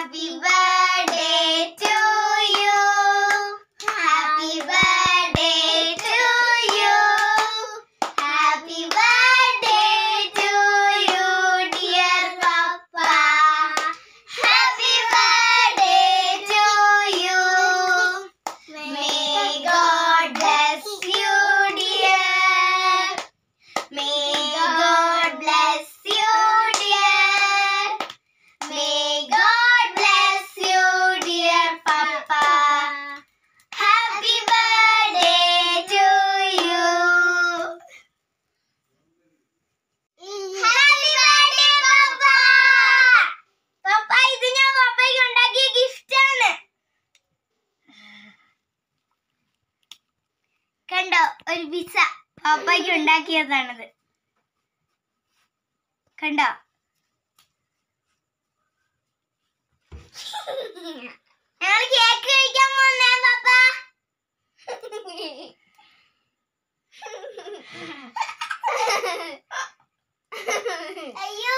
Happy birthday to you. Happy birthday to you. Happy birthday to you, dear Papa. Happy birthday to you. May God bless you, dear. May God bless you, dear. May God bless you, dear Papa. Happy birthday to you. Happy birthday, Papa. Papa, ഇത് ഞാൻ പപ്പയ്ക്ക് ഉണ്ടാക്കിയ gift ആണ്. കണ്ടോ, ഒരു pizza പപ്പയ്ക്ക് ഉണ്ടാക്കിയതാണത്. കണ്ടോ? ഞങ്ങൾ കേക്ക് കഴിക്കാൻ പോന്നേ പപ്പ. അയ്യോ